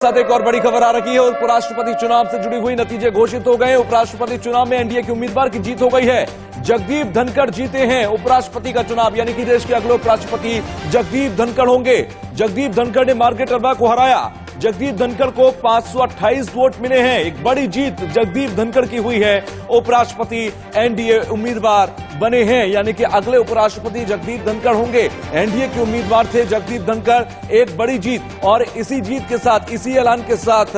साथ एक और बड़ी खबर आ रही है। उपराष्ट्रपति चुनाव से जुड़ी हुई नतीजे घोषित हो गए। उपराष्ट्रपति चुनाव में एनडीए के उम्मीदवार की जीत हो गई है। जगदीप धनखड़ जीते हैं उपराष्ट्रपति का चुनाव, यानी कि देश के अगले उपराष्ट्रपति जगदीप धनखड़ होंगे। जगदीप धनखड़ ने मार्गारेट अल्वा को हराया। जगदीप धनखड़ को 528 वोट मिले हैं। एक बड़ी जीत जगदीप धनखड़ की हुई है। उपराष्ट्रपति एनडीए उम्मीदवार बने हैं, यानी कि अगले उपराष्ट्रपति जगदीप धनखड़ होंगे। एनडीए के उम्मीदवार थे जगदीप धनखड़। एक बड़ी जीत, और इसी जीत के साथ, इसी ऐलान के साथ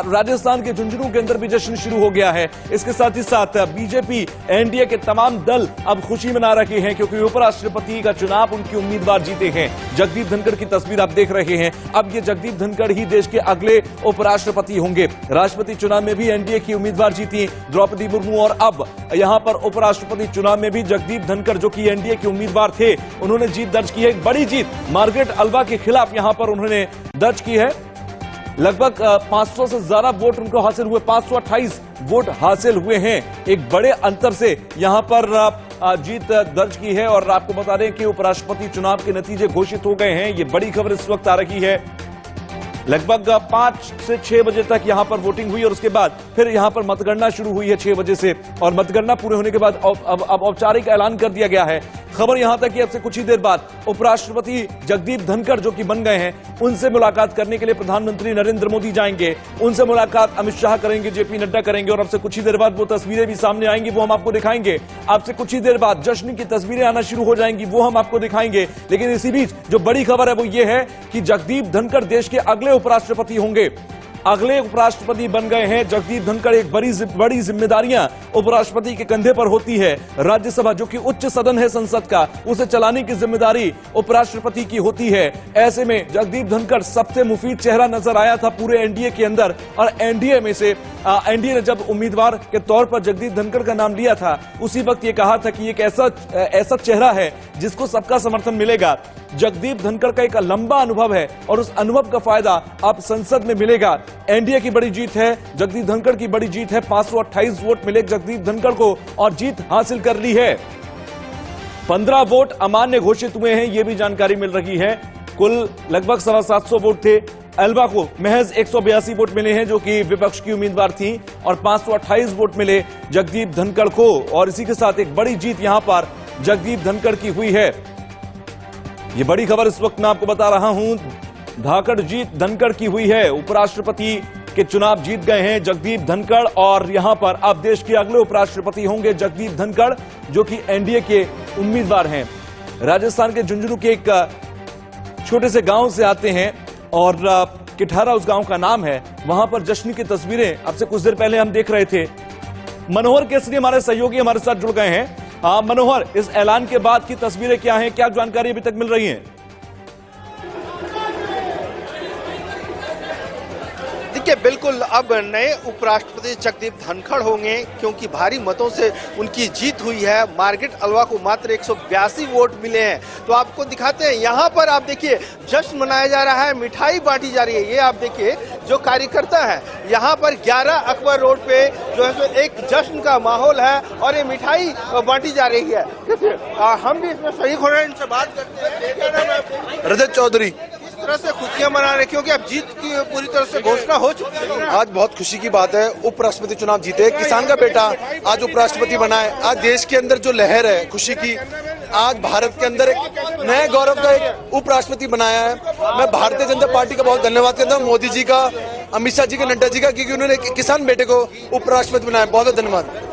राजस्थान के झुंझुनू के अंदर भी जश्न शुरू हो गया है। इसके साथ ही साथ बीजेपी, एनडीए के तमाम दल अब खुशी मना रहे हैं, क्योंकि उपराष्ट्रपति का चुनाव उनके उम्मीदवार जीते हैं। जगदीप धनखड़ की तस्वीर आप देख रहे हैं। अब ये जगदीप धनखड़ ही देश के अगले उपराष्ट्रपति होंगे। राष्ट्रपति चुनाव में भी एनडीए की उम्मीदवार जीती द्रौपदी मुर्मू, और अब यहां पर उपराष्ट्रपति चुनाव में भी जगदीप धनखड़, जो कि एनडीए के उम्मीदवार थे, उन्होंने जीत दर्ज की है। एक बड़ी जीत मार्गारेट अल्वा के खिलाफ यहां पर उन्होंने दर्ज की है। लगभग 500 से ज्यादा वोट उनको हासिल हुए, 528 वोट हासिल हुए हैं। एक बड़े अंतर से यहां पर जीत दर्ज की है। और आपको बता दें कि उपराष्ट्रपति चुनाव के नतीजे घोषित हो गए हैं। ये बड़ी खबर इस वक्त आ रही है। लगभग 5 से 6 बजे तक यहां पर वोटिंग हुई, और उसके बाद फिर यहां पर मतगणना शुरू हुई है 6 बजे से। और मतगणना पूरे होने के बाद अब औपचारिक ऐलान कर दिया गया है। खबर यहां तक कि अब से कुछ ही देर बाद उपराष्ट्रपति जगदीप धनखड़, जो कि बन गए हैं, उनसे मुलाकात करने के लिए प्रधानमंत्री नरेंद्र मोदी जाएंगे। उनसे मुलाकात अमित शाह करेंगे, जेपी नड्डा करेंगे, और अब से कुछ ही देर बाद वो तस्वीरें भी सामने आएंगी, वो हम आपको दिखाएंगे। अब से कुछ ही देर बाद जश्न की तस्वीरें आना शुरू हो जाएंगी, वो हम आपको दिखाएंगे। लेकिन इसी बीच जो बड़ी खबर है वो ये है कि जगदीप धनखड़ देश के अगले उपराष्ट्रपति होंगे। अगले उपराष्ट्रपति बन गए हैं जगदीप धनखड़। एक बड़ी जिम्मेदारियां उपराष्ट्रपति के कंधे पर होती है। राज्यसभा, जो कि उच्च सदन है संसद का, उसे चलाने की जिम्मेदारी उपराष्ट्रपति की होती है। ऐसे में जगदीप धनखड़ सबसे मुफीद चेहरा नजर आया था पूरे एनडीए के अंदर। और एनडीए में से एनडीए ने जब उम्मीदवार के तौर पर जगदीप धनखड़ का नाम लिया था, उसी वक्त ये कहा था कि एक ऐसा चेहरा है जिसको सबका समर्थन मिलेगा। जगदीप धनखड़ का एक लंबा अनुभव है, और उस अनुभव का फायदा अब संसद में मिलेगा। एनडीए की बड़ी जीत है, जगदीप धनखड़ की बड़ी जीत है। 528 वोट मिले जगदीप धनखड़ को, और जीत हासिल कर ली है। 15 वोट अमान्य घोषित हुए हैं, यह भी जानकारी मिल रही है। कुल लगभग 750 वोट थे। अल्वा को महज 182 वोट मिले हैं, जो कि विपक्ष की उम्मीदवार थी, और 528 वोट मिले जगदीप धनखड़ को। और इसी के साथ एक बड़ी जीत यहां पर जगदीप धनखड़ की हुई है। ये बड़ी खबर इस वक्त मैं आपको बता रहा हूं। धाकड़ जीत धनखड़ की हुई है। उपराष्ट्रपति के चुनाव जीत गए हैं जगदीप धनखड़, और यहां पर अब देश के अगले उपराष्ट्रपति होंगे जगदीप धनखड़, जो कि एनडीए के उम्मीदवार हैं। राजस्थान के झुंझुनू के एक छोटे से गांव से आते हैं, और किठारा उस गांव का नाम है। वहां पर जश्न की तस्वीरें अब से कुछ देर पहले हम देख रहे थे। मनोहर केसरी हमारे सहयोगी हमारे साथ जुड़ गए हैं। मनोहर, इस ऐलान के बाद की तस्वीरें क्या हैं, क्या जानकारी अभी तक मिल रही है? देखिए, बिल्कुल अब नए उपराष्ट्रपति जगदीप धनखड़ होंगे, क्योंकि भारी मतों से उनकी जीत हुई है। मार्गारेट अल्वा को मात्र 182 वोट मिले हैं। तो आपको दिखाते हैं, यहाँ पर आप देखिए जश्न मनाया जा रहा है, मिठाई बांटी जा रही है। ये आप देखिए जो कार्यकर्ता है यहाँ पर 11 अकबर रोड पे जो है एक जश्न का माहौल है, और ये मिठाई बांटी जा रही है। हम भी इसमें शरीक हो रहे हैं, इनसे बात करते हैं। रजत चौधरी, तरह से खुशियां मना रहे, क्योंकि अब जीत की पूरी तरह से घोषणा हो चुकी है। आज बहुत खुशी की बात है। उपराष्ट्रपति चुनाव जीते, किसान का बेटा आज उपराष्ट्रपति बना है। आज देश के अंदर जो लहर है खुशी की, आज भारत के अंदर एक नए गौरव का एक उपराष्ट्रपति बनाया है। मैं भारतीय जनता पार्टी का बहुत धन्यवाद करता हूँ, मोदी जी का, अमित शाह जी का, नड्डा जी का, क्योंकि उन्होंने किसान बेटे को उपराष्ट्रपति बनाया। बहुत बहुत धन्यवाद।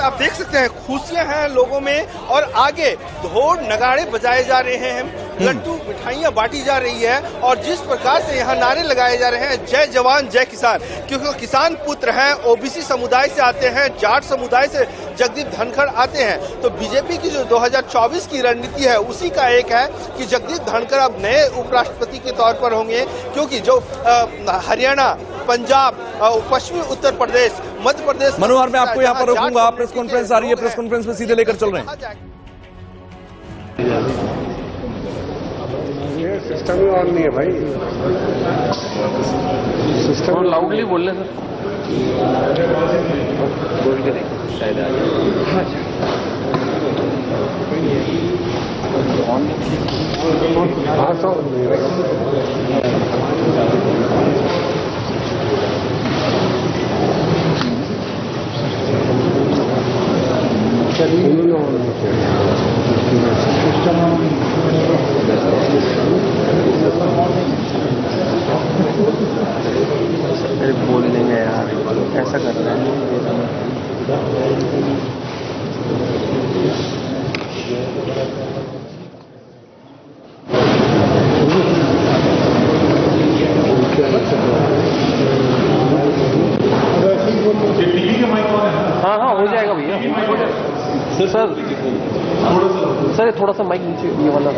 आप देख सकते हैं खुशियां हैं लोगों में, और आगे ढोल नगाड़े बजाए जा रहे हैं, लड्डू मिठाइयां बांटी जा रही है, और जिस प्रकार से यहाँ नारे लगाए जा रहे हैं, जय जवान जय किसान, क्योंकि किसान पुत्र हैं, ओबीसी समुदाय से आते हैं, जाट समुदाय से जगदीप धनखड़ आते हैं। तो बीजेपी की जो 2024 की रणनीति है, उसी का एक है कि जगदीप धनखड़ अब नए उपराष्ट्रपति के तौर पर होंगे, क्योंकि जो हरियाणा, पंजाब, पश्चिमी उत्तर प्रदेश, मध्य प्रदेश। मनोहर, मैं आपको यहाँ पर रोकूंगा। प्रेस कॉन्फ्रेंस आ रही है, प्रेस कॉन्फ्रेंस में सीधे लेकर चल रहे हैं। सिस्टम ही ऑन नहीं है भाई, सिस्टम लाउडली बोल रहे सर, बोल के देखो शायद आ जाए। हाँ, अरे बोल देंगे यार, ऐसा कर रहे हैं। हाँ हाँ हो जाएगा भैया, हो जाएगा। सर थोड़ा सा माइक नीचे, ये वाला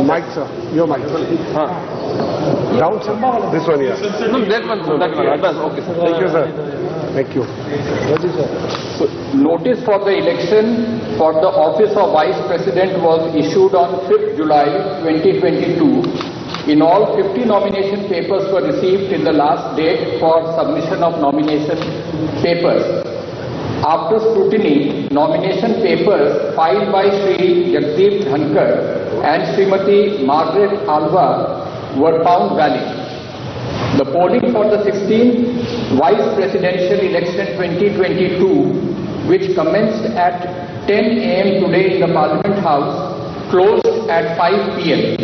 Mic, sir. Your mic. हाँ Down, sir. This one, yeah. no, that one, बस okay sir, Thank you, sir. Thank you. Notice for the election for the office of Vice President was issued on 5th July 2022. In all, 50 nomination papers were received in the last date for submission of nomination papers. After scrutiny, nomination papers filed by Shri Jagdeep Dhankar and Srimati Margaret Alva were found valid. The polling for the 16th Vice Presidential Election 2022, which commenced at 10 a.m. today in the Parliament House, closed at 5 p.m.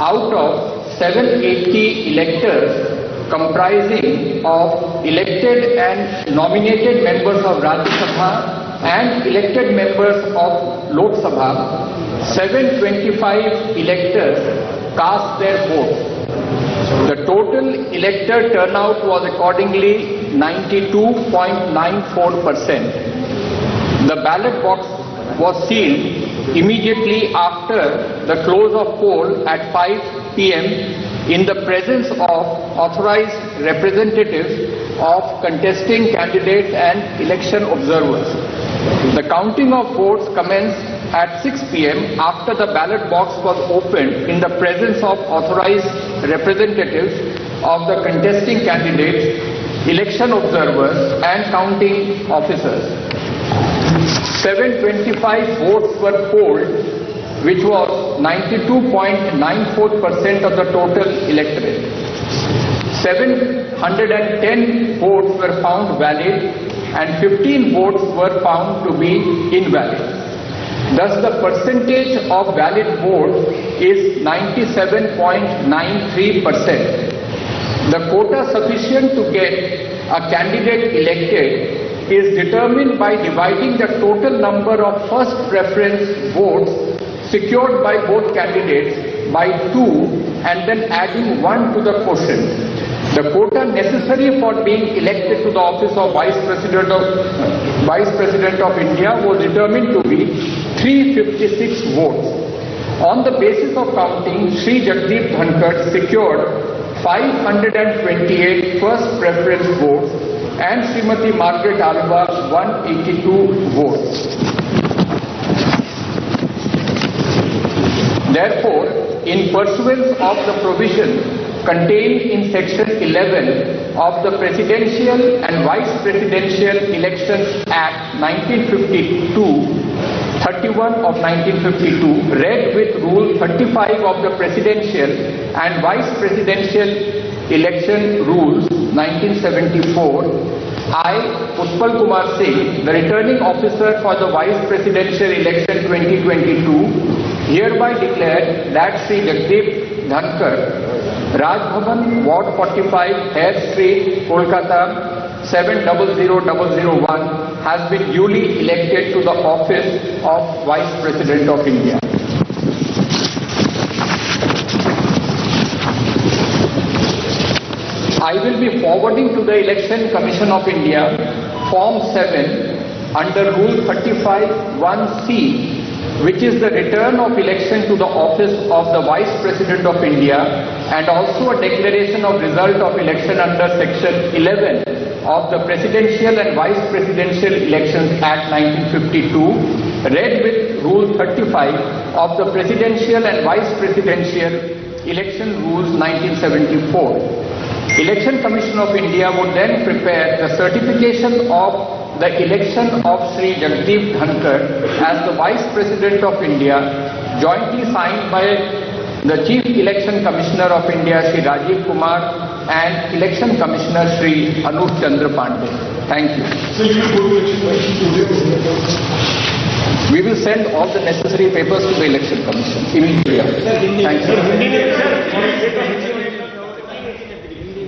Out of 780 electors comprising of elected and nominated members of Rajya Sabha and elected members of Lok Sabha, 725 electors cast their votes. The total elector turnout was accordingly 92.94%. The ballot box was sealed immediately after the close of poll at 5 p.m. in the presence of authorized representatives of contesting candidates and election observers. The counting of votes commenced at 6 p.m. after the ballot box was opened in the presence of authorized representatives of the contesting candidates, election observers and counting officers. 725 votes were polled, which was 92.94% of the total electorate. 710 votes were found valid and 15 votes were found to be invalid. Thus, the percentage of valid votes is 97.93%. The quota sufficient to get a candidate elected is determined by dividing the total number of first preference votes secured by both candidates by 2 and then adding 1 to the quotient. The quota necessary for being elected to the office of Vice President of India was determined to be 356 votes. On the basis of counting, Shri Jagdeep Dhankar secured 528 first preference votes and Srimati Margaret Alva 182 votes. Therefore, in pursuance of the provision contained in Section 11 of the Presidential and Vice Presidential Elections Act 31 of 1952, read with Rule 35 of the Presidential and Vice Presidential Election Rules 1974, I, Pushpal Kumar Singh, the Returning Officer for the Vice Presidential Election 2022, hereby declare that Sri Jagdeep Dhankar, Raj Bhavan, Ward 45, Hare Street, Kolkata 700001, has been duly elected to the office of Vice President of India. I will be forwarding to the Election Commission of India Form 7 under Rule 35(1)(c), which is the return of election to the office of the Vice President of India, and also a declaration of result of election under Section 11 of the Presidential and Vice Presidential Elections Act 1952, read with Rule 35 of the Presidential and Vice Presidential Election Rules 1974. Election Commission of India would then prepare the certification of the election of Sri Jagdeep Dhankar as the Vice President of India, jointly signed by the Chief Election Commissioner of India, Shri Rajiv Kumar, and Election Commissioner, Shri Anup Chandra Pandey. Thank you. We will send all the necessary papers to the Election Commission immediately. Thank you.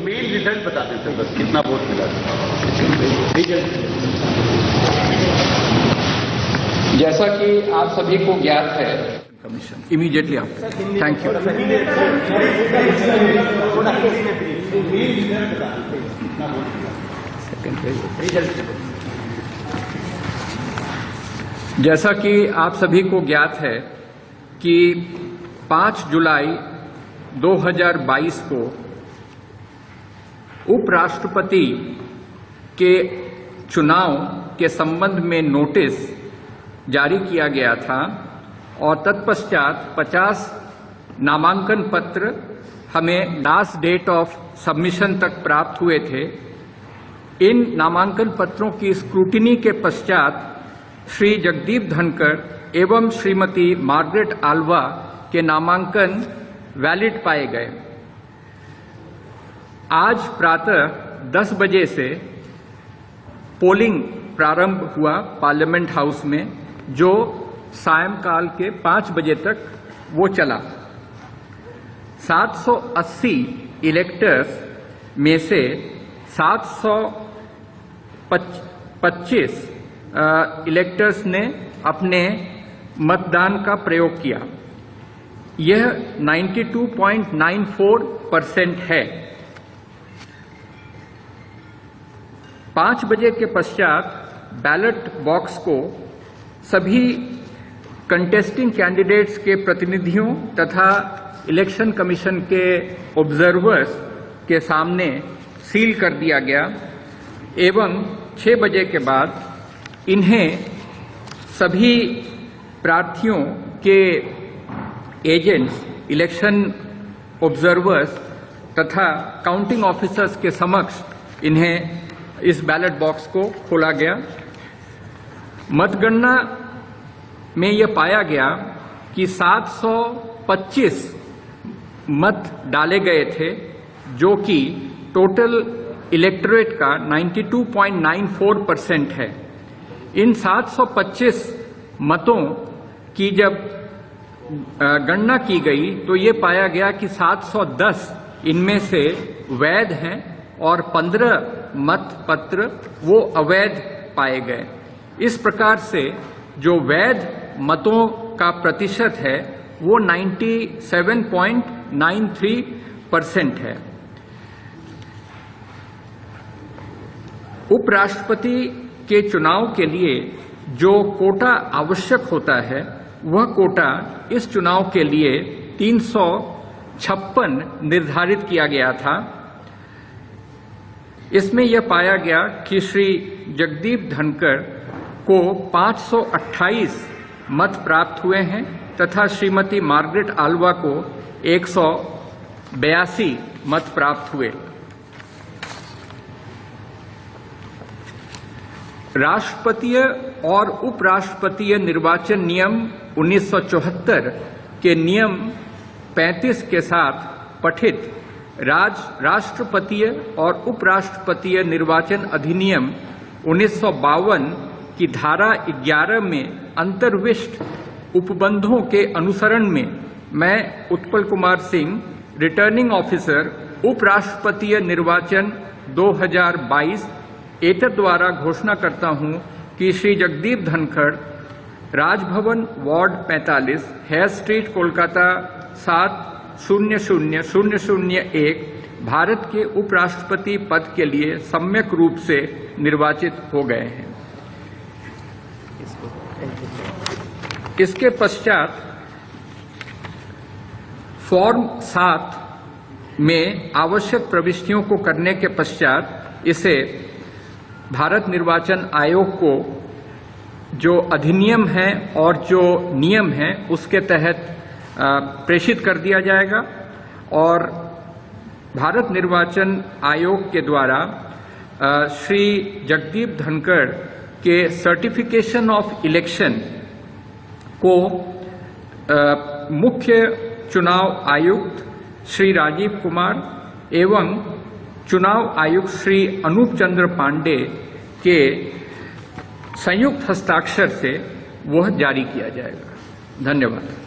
मेल result बता देते बस कितना vote मिला। जैसा कि आप सभी को ज्ञात है, commission immediately after. Thank you. जैसा कि आप सभी को ज्ञात है कि 5 जुलाई 2022 को उपराष्ट्रपति के चुनाव के संबंध में नोटिस जारी किया गया था और तत्पश्चात 50 नामांकन पत्र हमें लास्ट डेट ऑफ सबमिशन तक प्राप्त हुए थे। इन नामांकन पत्रों की स्क्रूटिनी के पश्चात श्री जगदीप धनखड़ एवं श्रीमती मार्गरेट आल्वा के नामांकन वैलिड पाए गए। आज प्रातः 10 बजे से पोलिंग प्रारंभ हुआ पार्लियामेंट हाउस में, जो सायंकाल के 5 बजे तक वो चला। 780 इलेक्टर्स में से 725 इलेक्टर्स ने अपने मतदान का प्रयोग किया। यह 92.94% है। 5 बजे के पश्चात बैलेट बॉक्स को सभी कंटेस्टिंग कैंडिडेट्स के प्रतिनिधियों तथा इलेक्शन कमीशन के ऑब्जर्वर्स के सामने सील कर दिया गया एवं 6 बजे के बाद इन्हें सभी प्रार्थियों के एजेंट्स, इलेक्शन ऑब्जर्वर्स तथा काउंटिंग ऑफिसर्स के समक्ष इन्हें इस बैलेट बॉक्स को खोला गया। मतगणना में यह पाया गया कि 725 मत डाले गए थे, जो कि टोटल इलेक्टोरेट का 92.94% है। इन 725 मतों की जब गणना की गई तो ये पाया गया कि 710 इनमें से वैध हैं और 15 मत पत्र वो अवैध पाए गए। इस प्रकार से जो वैध मतों का प्रतिशत है वो 97.93% है। उपराष्ट्रपति के चुनाव के लिए जो कोटा आवश्यक होता है, वह कोटा इस चुनाव के लिए 356 निर्धारित किया गया था। इसमें यह पाया गया कि श्री जगदीप धनखड़ को 528 मत प्राप्त हुए हैं तथा श्रीमती मार्गरेट आल्वा को 182 मत प्राप्त हुए। राष्ट्रपतीय और उपराष्ट्रपतीय निर्वाचन नियम 1974 के नियम 35 के साथ पठित राष्ट्रपतीय और उपराष्ट्रपतीय निर्वाचन अधिनियम 1952 की धारा 11 में अंतर्विष्ट उपबंधों के अनुसरण में मैं उत्पल कुमार सिंह, रिटर्निंग ऑफिसर, उपराष्ट्रपतीय निर्वाचन 2022 एतद द्वारा घोषणा करता हूं कि Shri Jagdeep Dhankhar Raj Bhavan ward 45, Hare Street, Kolkata 700001 Bharat के उपराष्ट्रपति पद के लिए सम्यक रूप से निर्वाचित हो गए हैं। इसके पश्चात फॉर्म 7 में आवश्यक प्रविष्टियों को करने के पश्चात इसे भारत निर्वाचन आयोग को जो अधिनियम है और जो नियम है उसके तहत प्रेषित कर दिया जाएगा और भारत निर्वाचन आयोग के द्वारा श्री जगदीप धनखड़ के सर्टिफिकेशन ऑफ इलेक्शन को मुख्य चुनाव आयुक्त श्री राजीव कुमार एवं चुनाव आयुक्त श्री अनूप चंद्र पांडे के संयुक्त हस्ताक्षर से वह जारी किया जाएगा। धन्यवाद।